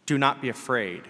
Do not be afraid.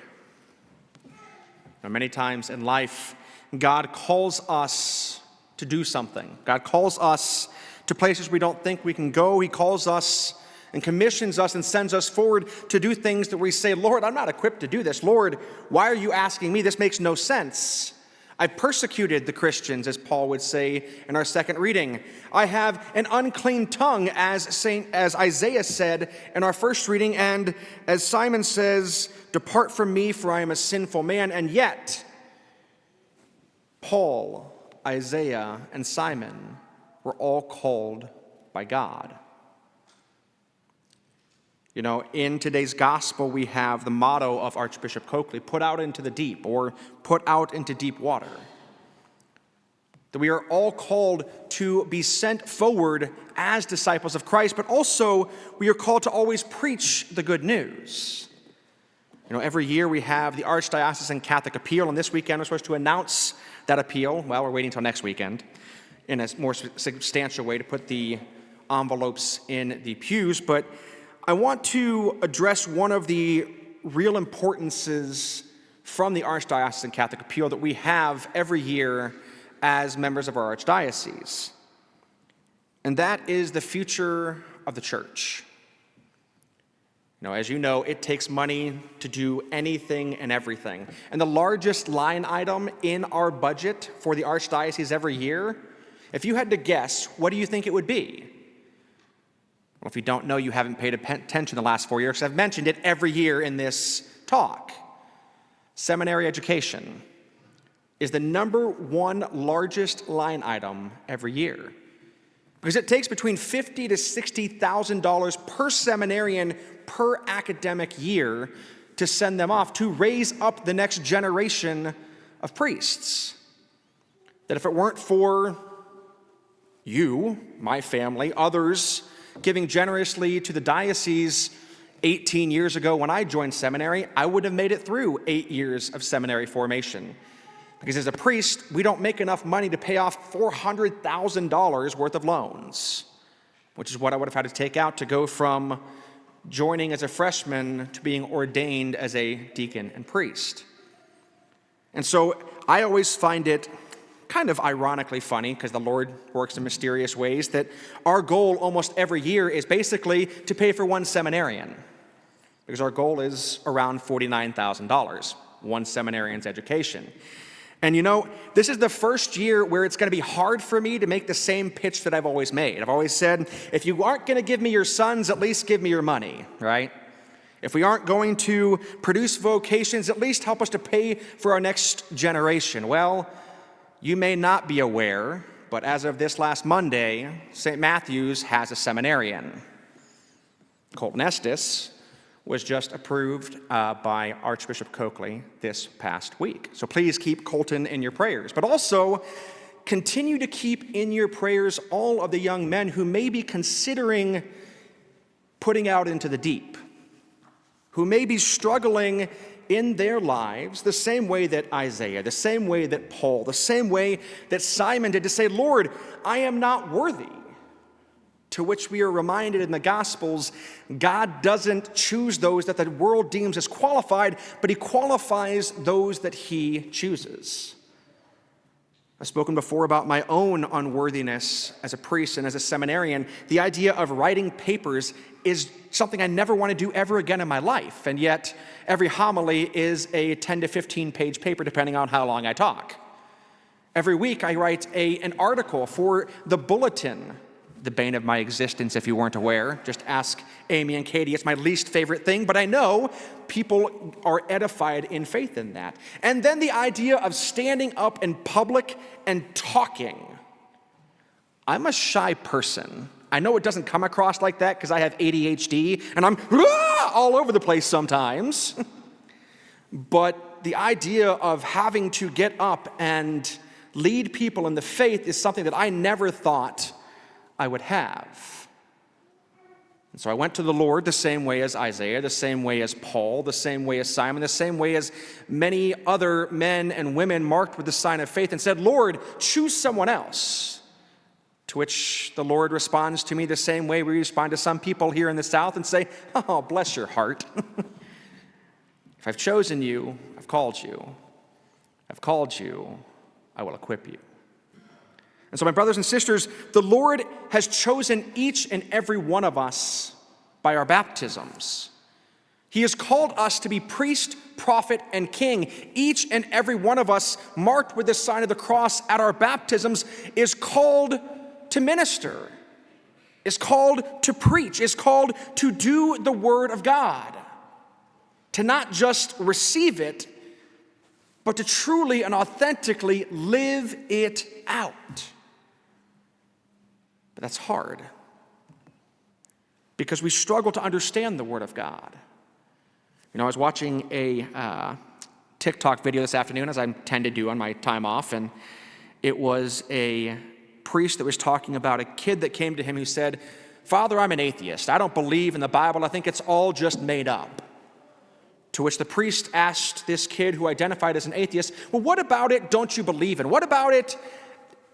Now, many times in life, God calls us to do something. God calls us to places we don't think we can go. He calls us and commissions us and sends us forward to do things that we say, Lord, I'm not equipped to do this. Lord, why are you asking me? This makes no sense. I persecuted the Christians, as Paul would say in our second reading. I have an unclean tongue, as Isaiah said in our first reading, and as Simon says, depart from me, for I am a sinful man. And yet, Paul, Isaiah, and Simon were all called by God. You know, in today's gospel, we have the motto of Archbishop Coakley, put out into the deep, or put out into deep water. That we are all called to be sent forward as disciples of Christ, but also we are called to always preach the good news. You know, every year we have the Archdiocesan Catholic Appeal, and this weekend we're supposed to announce that appeal. Well, we're waiting until next weekend in a more substantial way to put the envelopes in the pews, but I want to address one of the real importances from the Archdiocesan Catholic Appeal that we have every year as members of our archdiocese. And that is the future of the church. You know, as you know, it takes money to do anything and everything. And the largest line item in our budget for the archdiocese every year, if you had to guess, what do you think it would be? Well, if you don't know, you haven't paid attention the last 4 years, because I've mentioned it every year in this talk. Seminary education is the number one largest line item every year, because it takes between $50,000 to $60,000 per seminarian per academic year to send them off to raise up the next generation of priests. That if it weren't for you, my family, others giving generously to the diocese 18 years ago when I joined seminary, I would have made it through 8 years of seminary formation. Because as a priest, we don't make enough money to pay off $400,000 worth of loans, which is what I would have had to take out to go from joining as a freshman to being ordained as a deacon and priest. And so I always find it kind of ironically funny, because the Lord works in mysterious ways, that our goal almost every year is basically to pay for one seminarian, because our goal is around $49,000, one seminarian's education. And you know, this is the first year where it's going to be hard for me to make the same pitch that I've always made. I've always said, if you aren't going to give me your sons, at least give me your money, right? If we aren't going to produce vocations, at least help us to pay for our next generation. Well, you may not be aware, but as of this last Monday, St. Matthew's has a seminarian. Colton Estes was just approved by Archbishop Coakley this past week. So please keep Colton in your prayers, but also continue to keep in your prayers all of the young men who may be considering putting out into the deep, who may be struggling in their lives the same way that Isaiah, the same way that Paul, the same way that Simon did, to say, Lord, I am not worthy. To which we are reminded in the Gospels, God doesn't choose those that the world deems as qualified, but he qualifies those that he chooses. I've spoken before about my own unworthiness as a priest and as a seminarian. The idea of writing papers is something I never want to do ever again in my life, and yet every homily is a 10 to 15 page paper, depending on how long I talk. Every week I write an article for the bulletin, the bane of my existence if you weren't aware. Just ask Amy and Katie. It's my least favorite thing, but I know people are edified in faith in that. And then the idea of standing up in public and talking. I'm a shy person. I know it doesn't come across like that because I have ADHD and I'm all over the place sometimes. But the idea of having to get up and lead people in the faith is something that I never thought I would have. And so I went to the Lord the same way as Isaiah, the same way as Paul, the same way as Simon, the same way as many other men and women marked with the sign of faith, and said, Lord, choose someone else. To which the Lord responds to me the same way we respond to some people here in the South and say, oh, bless your heart. If I've chosen you, I've called you. I've called you, I will equip you. And so, my brothers and sisters, the Lord has chosen each and every one of us by our baptisms. He has called us to be priest, prophet, and king. Each and every one of us, marked with the sign of the cross at our baptisms, is called to minister, is called to preach, is called to do the word of God, to not just receive it, but to truly and authentically live it out. But that's hard, because we struggle to understand the word of God. I was watching a TikTok video this afternoon, as I tend to do on my time off, and it was a priest that was talking about a kid that came to him who said, "Father, I'm an atheist. I don't believe in the Bible. I think it's all just made up." To which the priest asked this kid who identified as an atheist, "Well, what about it don't you believe in? What about it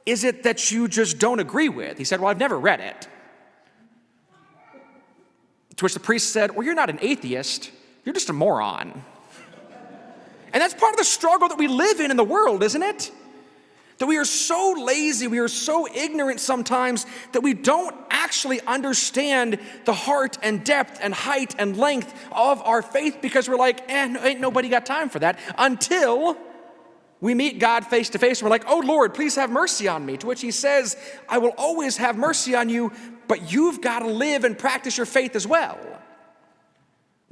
is it that you just don't agree with?" He said, "Well, I've never read it." To which the priest said, "Well, you're not an atheist. You're just a moron." And that's part of the struggle that we live in the world, isn't it? That we are so lazy, we are so ignorant sometimes that we don't actually understand the heart and depth and height and length of our faith, because we're like, ain't nobody got time for that, until we meet God face to face and we're like, "Oh Lord, please have mercy on me." To which he says, "I will always have mercy on you, but you've got to live and practice your faith as well."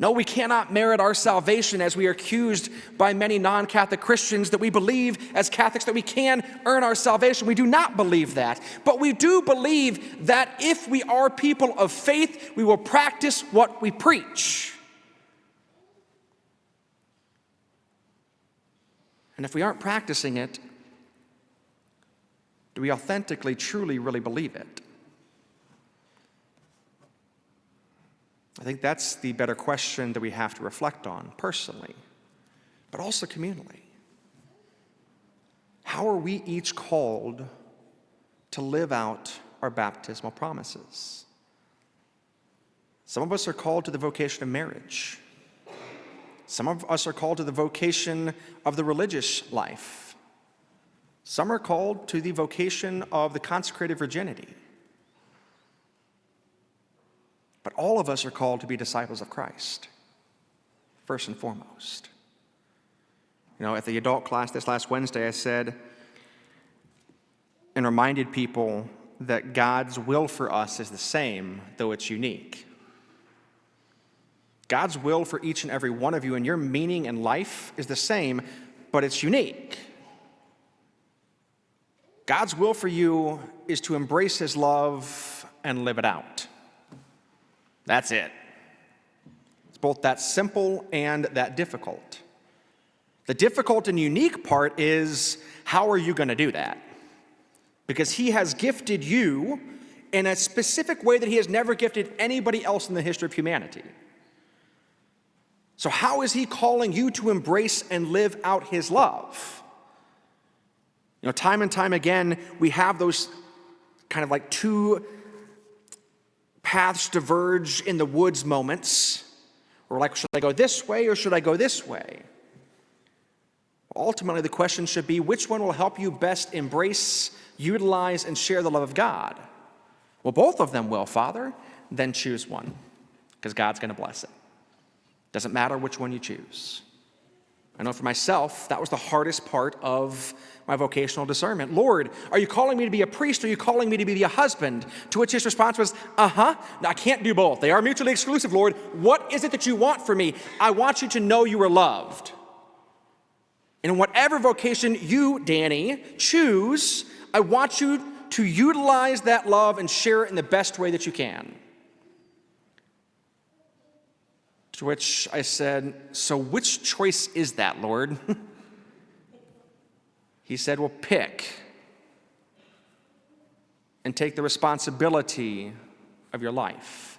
No, we cannot merit our salvation, as we are accused by many non-Catholic Christians that we believe as Catholics that we can earn our salvation. We do not believe that. But we do believe that if we are people of faith, we will practice what we preach. And if we aren't practicing it, do we authentically, truly, really believe it? I think that's the better question that we have to reflect on personally, but also communally. How are we each called to live out our baptismal promises? Some of us are called to the vocation of marriage. Some of us are called to the vocation of the religious life. Some are called to the vocation of the consecrated virginity. But all of us are called to be disciples of Christ, first and foremost. At the adult class this last Wednesday, I said and reminded people that God's will for us is the same, though it's unique. God's will for each and every one of you and your meaning in life is the same, but it's unique. God's will for you is to embrace his love and live it out. That's it. It's both that simple and that difficult. The difficult and unique part is, how are you going to do that? Because he has gifted you in a specific way that he has never gifted anybody else in the history of humanity. So how is he calling you to embrace and live out his love? Time and time again, we have those kind of like two paths diverge in the woods moments. We're like, should I go this way or should I go this way? Ultimately, the question should be, which one will help you best embrace, utilize, and share the love of God? Well, both of them will, Father. Then choose one, because God's going to bless it. Doesn't matter which one you choose. I know for myself, that was the hardest part of my vocational discernment. Lord, are you calling me to be a priest, or are you calling me to be a husband? To which his response was, No, I can't do both. They are mutually exclusive, Lord. What is it that you want from me? I want you to know you are loved. And in whatever vocation you, Danny, choose, I want you to utilize that love and share it in the best way that you can. To which I said, so which choice is that, Lord? He said, well, pick and take the responsibility of your life.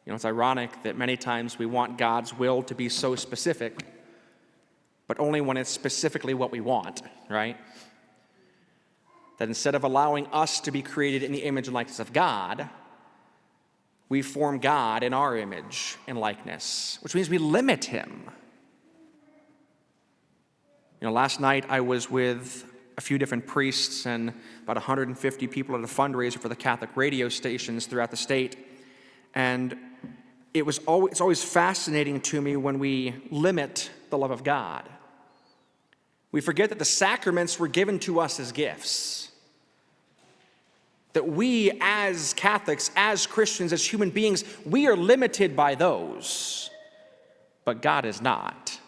It's ironic that many times we want God's will to be so specific, but only when it's specifically what we want, right? That instead of allowing us to be created in the image and likeness of God, we form God in our image and likeness, which means we limit him. Last night I was with a few different priests and about 150 people at a fundraiser for the Catholic radio stations throughout the state. And it's always fascinating to me when we limit the love of God. We forget that the sacraments were given to us as gifts. That we as Catholics, as Christians, as human beings, we are limited by those, but God is not.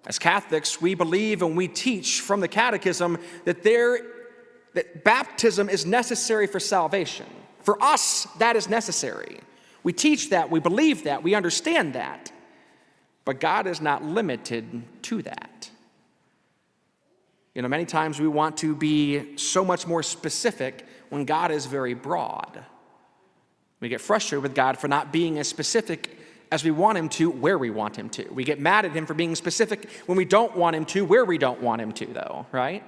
As Catholics, we believe and we teach from the Catechism that baptism is necessary for salvation. For us, that is necessary. We teach that, we believe that, we understand that, but God is not limited to that. Many times we want to be so much more specific when God is very broad. We get frustrated with God for not being as specific as we want him to, where we want him to. We get mad at him for being specific when we don't want him to, where we don't want him to, though, right?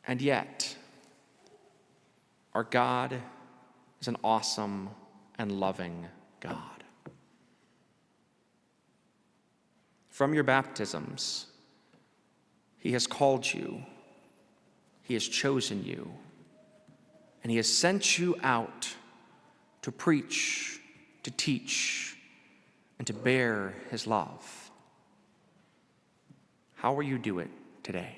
And yet, our God is an awesome and loving God. From your baptisms, he has called you, he has chosen you, and he has sent you out to preach, to teach, and to bear his love. How will you do it today?